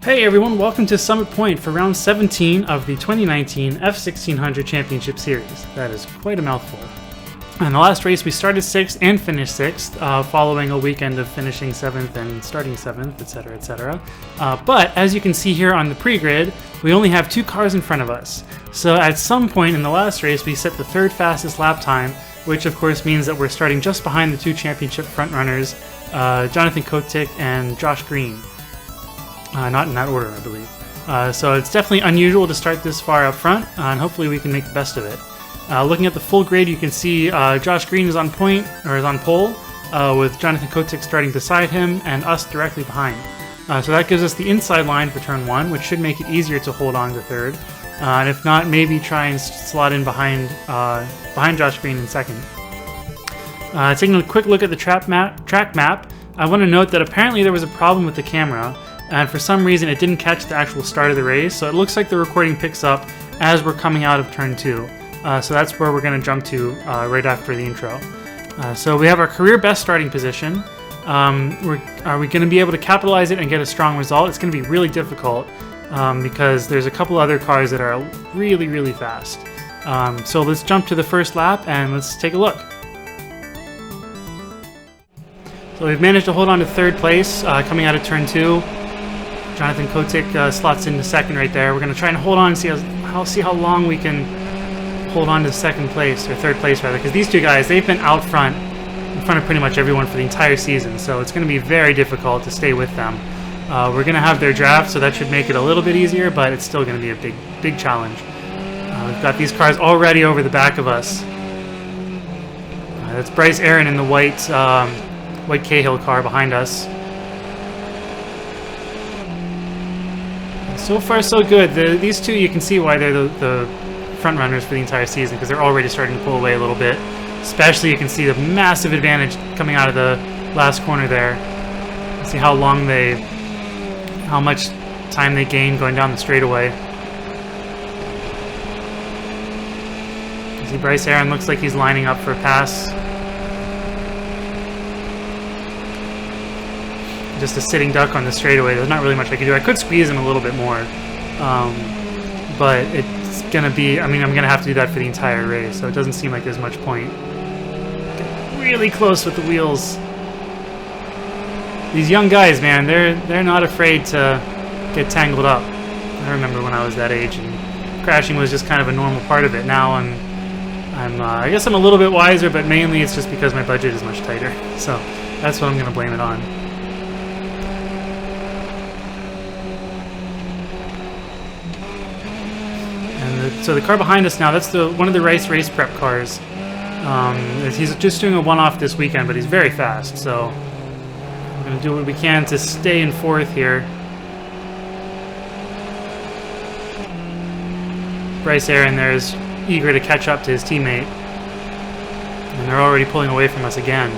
Hey everyone, welcome to Summit Point for round 17 of the 2019 F1600 Championship Series. That is quite a mouthful. In the last race we started 6th and finished 6th, following a weekend of finishing 7th and starting 7th, etc, etc. But as you can see here on the pre-grid, we only have 2 cars in front of us. So at some point in the last race we set the 3rd fastest lap time, which of course means that we're starting just behind the 2 championship frontrunners, Jonathan Kotick and Josh Green. Not in that order, I believe. So it's definitely unusual to start this far up front, and hopefully we can make the best of it. Looking at the full grid, you can see Josh Green is on point, or is on pole, with Jonathan Kotick starting beside him and us directly behind. So that gives us the inside line for turn 1, which should make it easier to hold on to 3rd. And if not, maybe try and slot in behind Josh Green in 2nd. Taking a quick look at the track map, I want to note that apparently there was a problem with the camera, and for some reason it didn't catch the actual start of the race, so it looks like the recording picks up as we're coming out of turn 2. So that's where we're going to jump to right after the intro. So we have our career best starting position. Are we going to be able to capitalize it and get a strong result? It's going to be really difficult because there's a couple other cars that are really, really fast. So let's jump to the first lap and let's take a look. So we've managed to hold on to 3rd place coming out of turn 2. Jonathan Kotick slots into 2nd right there. We're going to try and hold on and see how long we can hold on to 2nd place, or 3rd place rather, because these 2 guys, they've been out front, in front of pretty much everyone for the entire season, so it's going to be very difficult to stay with them. We're going to have their draft, so that should make it a little bit easier, but it's still going to be a big challenge. We've got these cars already over the back of us. That's Bryce Aaron in the white Cahill car behind us. So far, so good. These 2, you can see why they're the front runners for the entire season, because they're already starting to pull away a little bit. Especially, you can see the massive advantage coming out of the last corner there. See how much time they gain going down the straightaway. See, Bryce Aaron looks like he's lining up for a pass. Just a sitting duck on the straightaway. There's not really much I can do. I could squeeze him a little bit more, but it's gonna be. I'm gonna have to do that for the entire race, so it doesn't seem like there's much point. Get really close with the wheels. These young guys, man, they're not afraid to get tangled up. I remember when I was that age, and crashing was just kind of a normal part of it. Now I guess I'm a little bit wiser, but mainly it's just because my budget is much tighter. So that's what I'm gonna blame it on. So the car behind us now, that's one of the race prep cars. He's just doing a one-off this weekend, but he's very fast, so we're going to do what we can to stay in 4th here. Bryce Aaron there is eager to catch up to his teammate, and they're already pulling away from us again.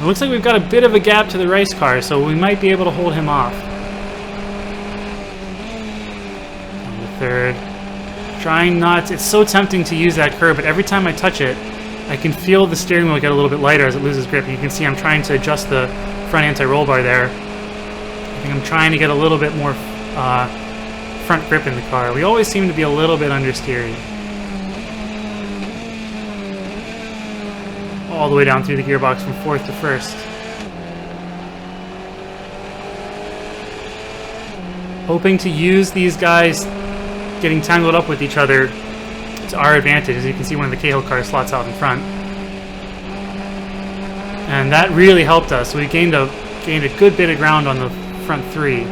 It looks like we've got a bit of a gap to the race car, so we might be able to hold him off. On the 3rd. Trying not, it's so tempting to use that curb, but every time I touch it, I can feel the steering wheel get a little bit lighter as it loses grip. You can see I'm trying to adjust the front anti-roll bar there. I think I'm trying to get a little bit more front grip in the car. We always seem to be a little bit understeering. All the way down through the gearbox from 4th to 1st. Hoping to use these guys getting tangled up with each other to our advantage. As you can see, one of the Cahill cars slots out in front, and that really helped us. We gained a good bit of ground on the front 3.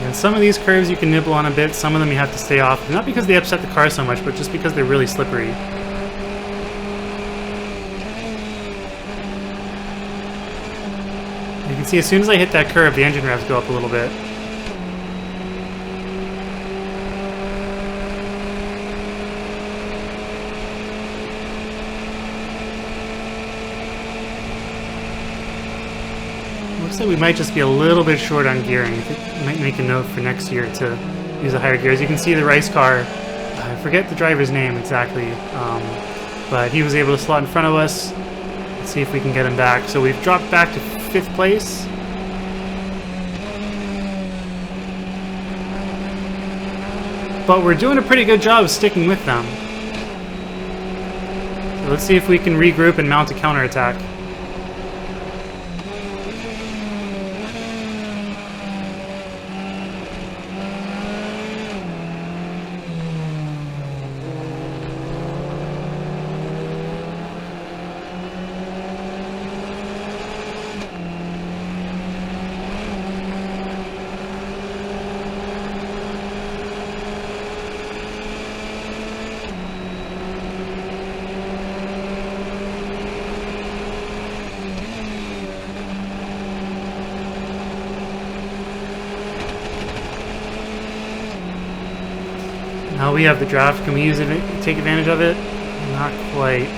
And some of these curves you can nibble on a bit, some of them you have to stay off. Not because they upset the car so much, but just because they're really slippery. You can see as soon as I hit that curve, the engine revs go up a little bit. Looks like we might just be a little bit short on gearing. I think we might make a note for next year to use a higher gear. As you can see, the Rice car, I forget the driver's name exactly, but he was able to slot in front of us. Let's see if we can get him back. So we've dropped back to 5th place. But we're doing a pretty good job of sticking with them. So let's see if we can regroup and mount a counterattack. Now we have the draft. Can we use it, take advantage of it? Not quite.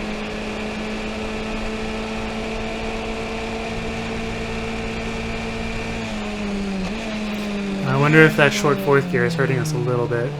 I wonder if that short 4th gear is hurting us a little bit.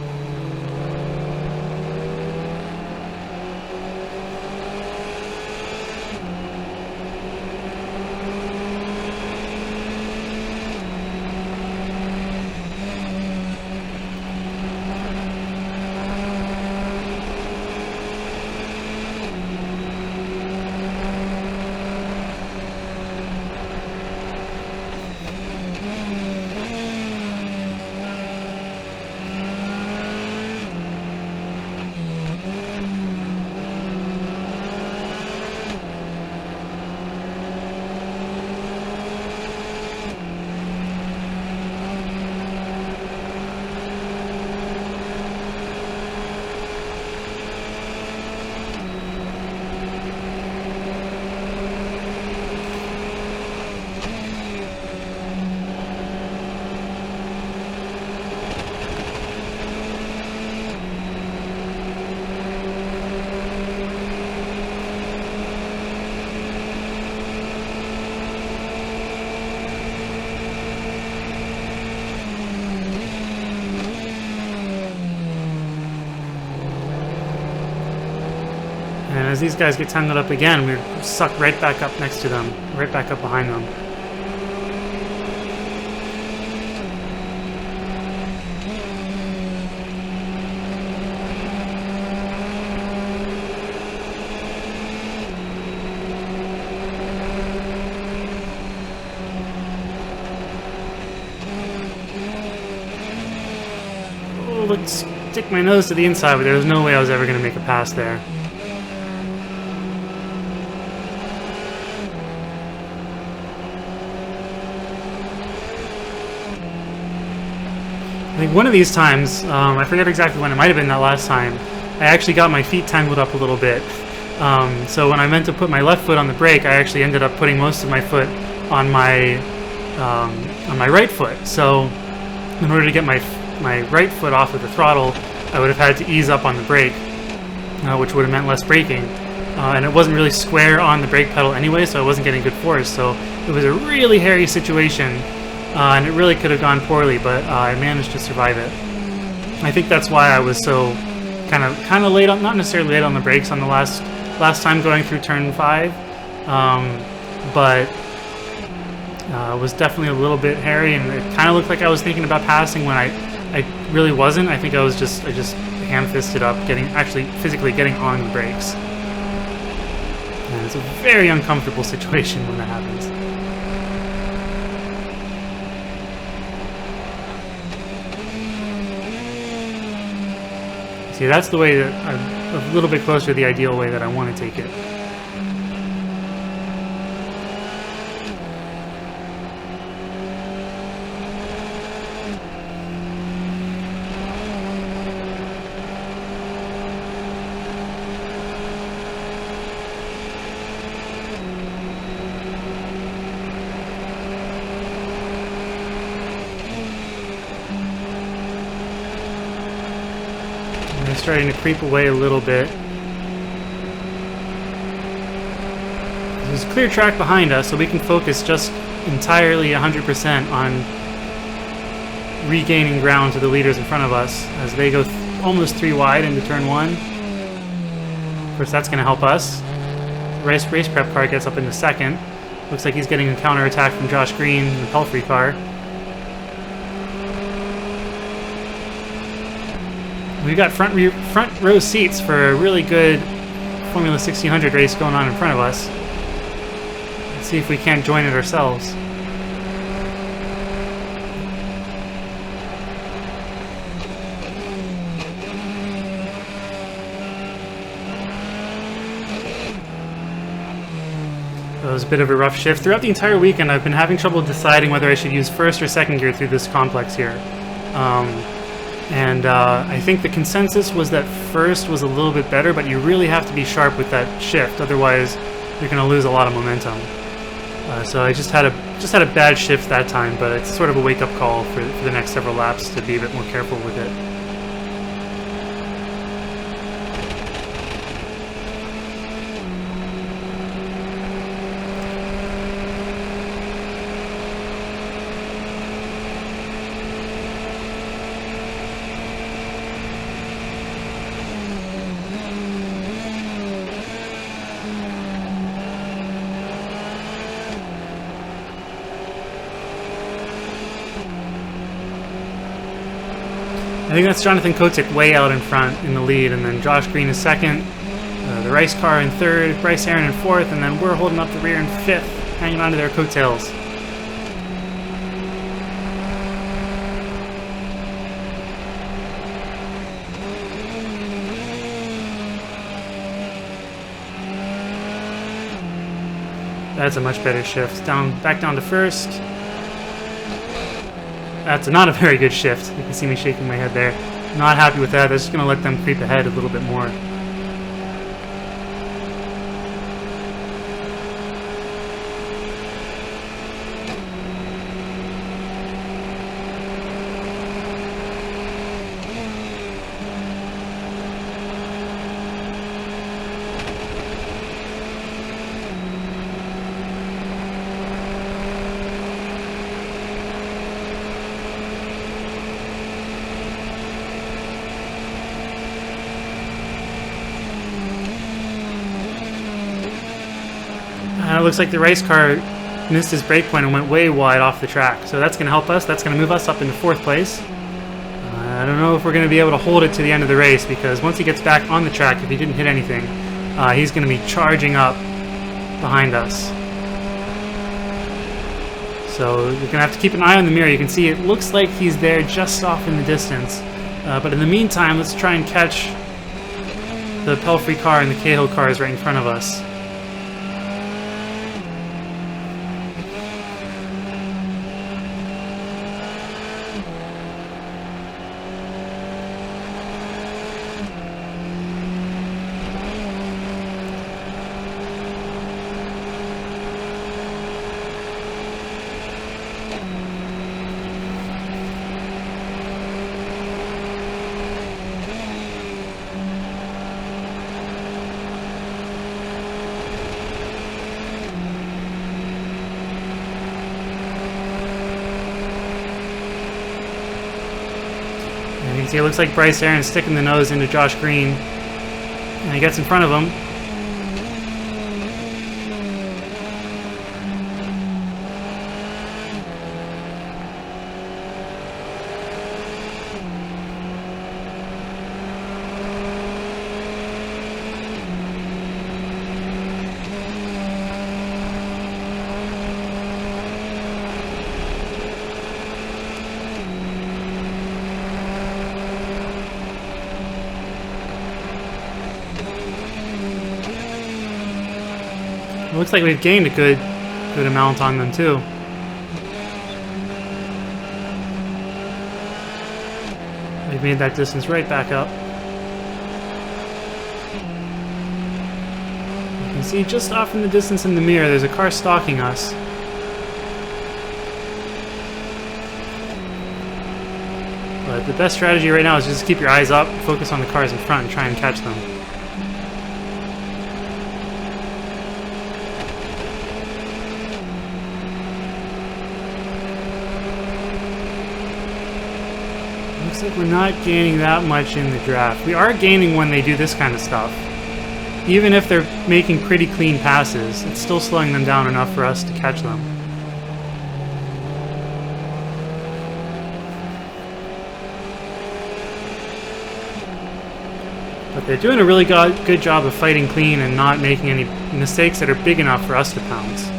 And as these guys get tangled up again, we're sucked right back up next to them, right back up behind them. Oh, let's stick my nose to the inside, but there was no way I was ever going to make a pass there. I think one of these times, I forget exactly when, it might have been that last time, I actually got my feet tangled up a little bit. So when I meant to put my left foot on the brake, I actually ended up putting most of my foot on my right foot. So in order to get my right foot off of the throttle, I would have had to ease up on the brake, which would have meant less braking. And it wasn't really square on the brake pedal anyway, so I wasn't getting good force. So it was a really hairy situation. And it really could have gone poorly, but I managed to survive it. I think that's why I was so kind of late on, not necessarily late on the brakes on the last time going through turn 5, but it was definitely a little bit hairy, and it kind of looked like I was thinking about passing when I really wasn't. I think I just hand-fisted up, actually physically getting on the brakes. And it's a very uncomfortable situation when that happens. See, that's the way that I'm a little bit closer to the ideal way that I want to take it. Starting to creep away a little bit. There's a clear track behind us, so we can focus just entirely 100% on regaining ground to the leaders in front of us as they go almost 3 wide into turn 1. Of course, that's going to help us. Race prep car gets up into second. Looks like he's getting a counter attack from Josh Green in the Pelfrey car. We've got front row seats for a really good Formula 1600 race going on in front of us. Let's see if we can't join it ourselves. It was a bit of a rough shift. Throughout the entire weekend, I've been having trouble deciding whether I should use first or second gear through this complex here. I think the consensus was that first was a little bit better, but you really have to be sharp with that shift, otherwise you're going to lose a lot of momentum. So I just had a bad shift that time, but it's sort of a wake-up call for the next several laps to be a bit more careful with it. I think that's Jonathan Kotick way out in front in the lead, and then Josh Green is second, the Rice car in third, Bryce Aaron in fourth, and then we're holding up the rear in fifth, hanging on to their coattails. That's a much better shift. Back down to first. That's not a very good shift. You can see me shaking my head there. Not happy with that. That's just going to let them creep ahead a little bit more. It looks like the Rice car missed his brake point and went way wide off the track. So that's going to help us. That's going to move us up into fourth place. I don't know if we're going to be able to hold it to the end of the race, because once he gets back on the track, if he didn't hit anything, he's going to be charging up behind us. So you're going to have to keep an eye on the mirror. You can see it looks like he's there just off in the distance. But in the meantime, let's try and catch the Pelfrey car and the Cahill cars right in front of us. And you can see it looks like Bryce Aaron's sticking the nose into Josh Green. And he gets in front of him. It looks like we've gained a good amount on them too. We've made that distance right back up. You can see just off in the distance in the mirror, there's a car stalking us. But the best strategy right now is just keep your eyes up, focus on the cars in front, and try and catch them. Looks like we're not gaining that much in the draft. We are gaining when they do this kind of stuff. Even if they're making pretty clean passes, it's still slowing them down enough for us to catch them. But they're doing a really good job of fighting clean and not making any mistakes that are big enough for us to pounce.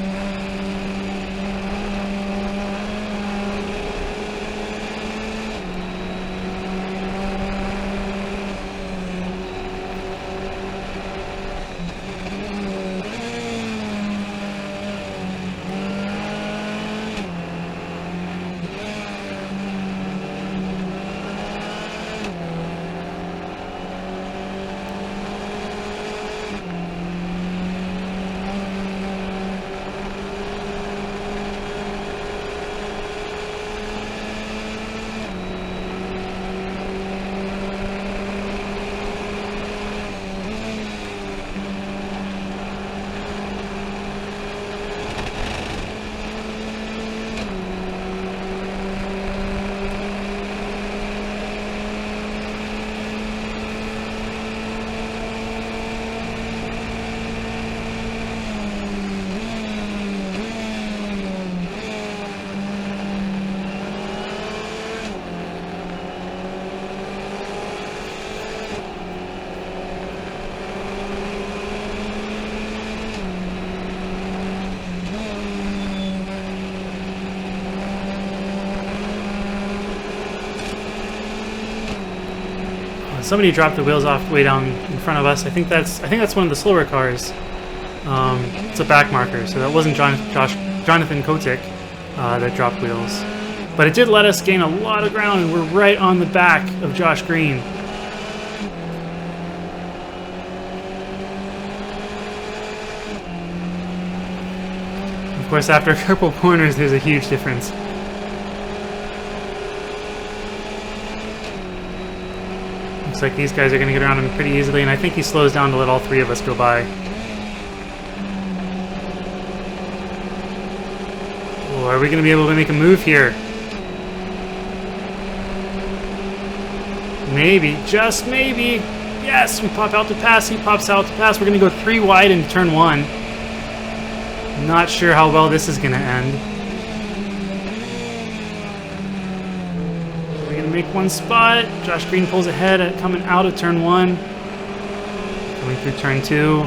Somebody dropped the wheels off way down in front of us. I think that's one of the slower cars. It's a back marker, so that wasn't Jonathan Kotick that dropped wheels. But it did let us gain a lot of ground, and we're right on the back of Josh Green. Of course, after a couple corners, there's a huge difference. Looks like these guys are going to get around him pretty easily, and I think he slows down to let all three of us go by. Oh, are we going to be able to make a move here? Maybe, just maybe. Yes, we pop out to pass, he pops out to pass. We're going to go 3 wide into turn 1. Not sure how well this is going to end. We're going to make one spot. Josh Green pulls ahead at coming out of turn 1. Coming through turn 2.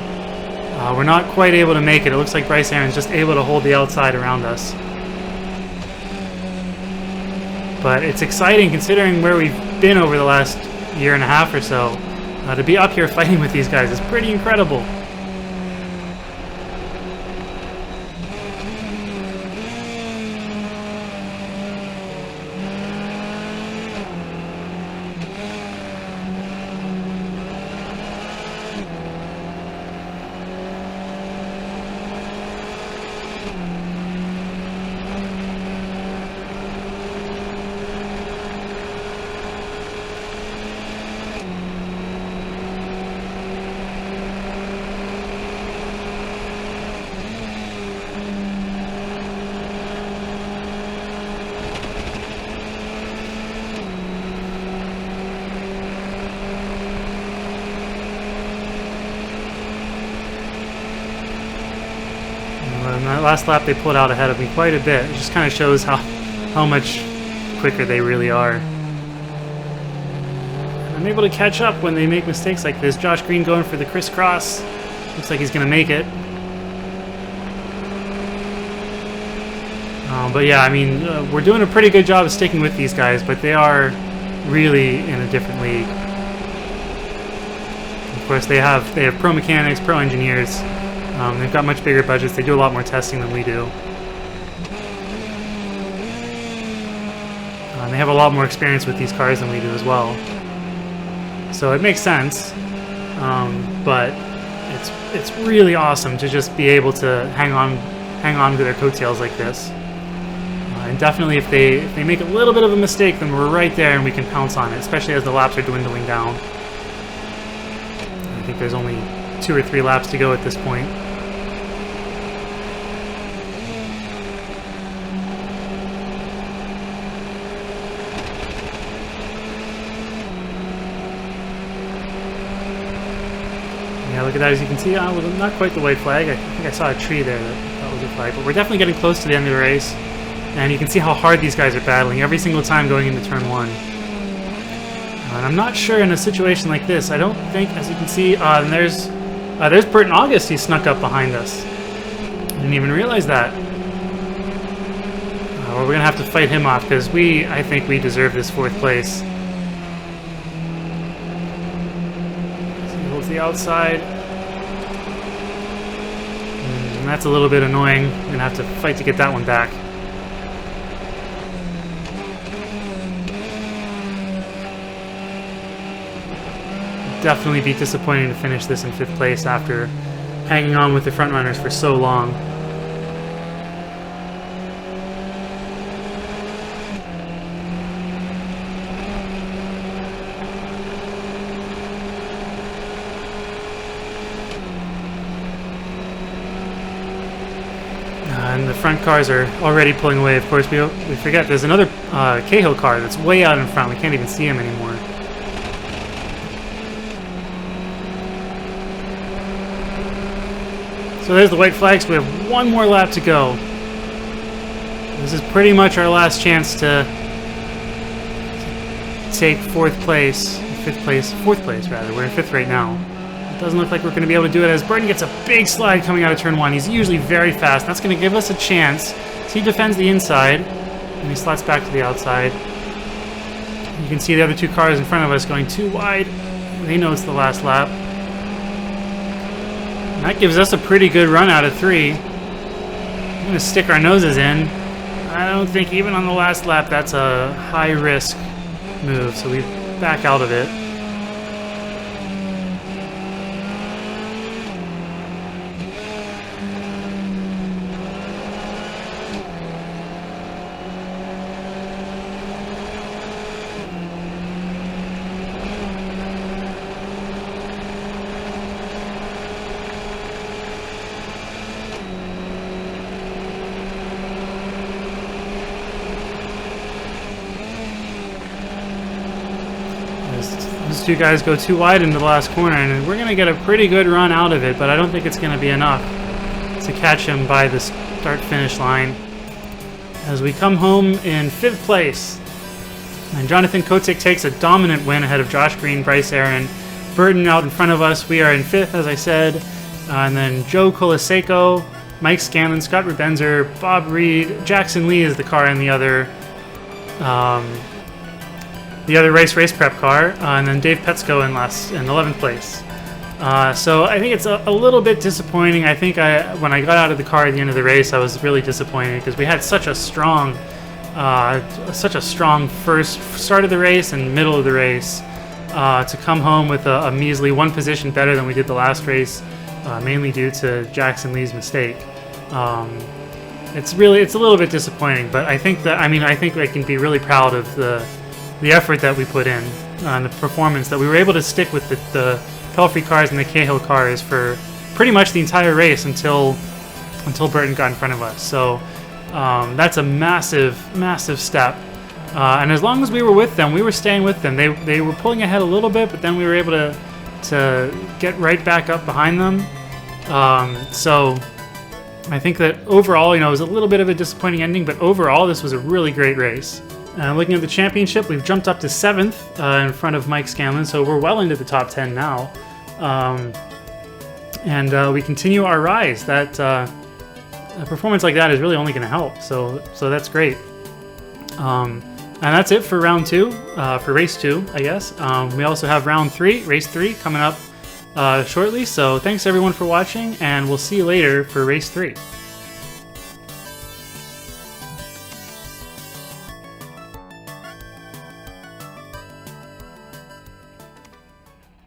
We're not quite able to make it. It looks like Bryce Aaron's just able to hold the outside around us. But it's exciting considering where we've been over the last year and a half or so. To be up here fighting with these guys is pretty incredible. And that last lap they pulled out ahead of me quite a bit. It just kind of shows how much quicker they really are. I'm able to catch up when they make mistakes like this. Josh Green going for the crisscross. Looks like he's going to make it. But yeah, I mean, we're doing a pretty good job of sticking with these guys, but they are really in a different league. Of course, they have pro mechanics, pro engineers. They've got much bigger budgets. They do a lot more testing than we do. They have a lot more experience with these cars than we do as well. So it makes sense, but it's really awesome to just be able to hang on to their coattails like this. And definitely, if they make a little bit of a mistake, then we're right there and we can pounce on it, especially as the laps are dwindling down. I think there's only 2 or 3 laps to go at this point. Yeah, look at that. As you can see, well, not quite the white flag. I think I saw a tree there that was a flag. But we're definitely getting close to the end of the race. And you can see how hard these guys are battling every single time going into turn 1. And I'm not sure in a situation like this. I don't think, as you can see, and there's Burton August. He snuck up behind us. Didn't even realize that. Well, we're going to have to fight him off because I think we deserve this 4th place. So he holds the outside. And that's a little bit annoying. We're going to have to fight to get that one back. Definitely be disappointing to finish this in 5th place after hanging on with the front runners for so long. And the front cars are already pulling away. Of course, we forget there's another Cahill car that's way out in front. We can't even see him anymore. So there's the white flags. We have one more lap to go. This is pretty much our last chance to take 4th place, 5th place, 4th place rather. We're in 5th right now. It doesn't look like we're going to be able to do it as Burton gets a big slide coming out of turn 1. He's usually very fast. That's going to give us a chance. So he defends the inside and he slots back to the outside. You can see the other 2 cars in front of us going too wide. They know it's the last lap. That gives us a pretty good run out of 3. We're going to stick our noses in. I don't think even on the last lap that's a high-risk move, so we back out of it. Those 2 guys go too wide into the last corner, and we're going to get a pretty good run out of it, but I don't think it's going to be enough to catch him by the start-finish line. As we come home in 5th place, and Jonathan Kotick takes a dominant win ahead of Josh Green, Bryce Aaron, Burton out in front of us. We are in 5th, as I said, and then Joe Colaseco, Mike Scanlon, Scott Rubenzer, Bob Reed, Jackson Lee is the car in the other race prep car, and then Dave Petsko in 11th place. So I think it's a little bit disappointing. I think when I got out of the car at the end of the race, I was really disappointed because we had such a strong first start of the race and middle of the race. To come home with a measly 1 position better than we did the last race, mainly due to Jackson Lee's mistake. It's a little bit disappointing, but I think I can be really proud of the effort that we put in and the performance that we were able to stick with the Pelfrey cars and the Cahill cars for pretty much the entire race until Burton got in front of us. So that's a massive step. And as long as we were with them, we were staying with them. They were pulling ahead a little bit, but then we were able to get right back up behind them. So I think that overall, it was a little bit of a disappointing ending, but overall, this was a really great race. Looking at the championship, we've jumped up to 7th in front of Mike Scanlon, so we're well into the top 10 now. And we continue our rise. That a performance like that is really only going to help, so that's great. And that's it for round 2, for race 2, I guess. We also have round 3, race 3, coming up shortly, so thanks everyone for watching, and we'll see you later for race 3.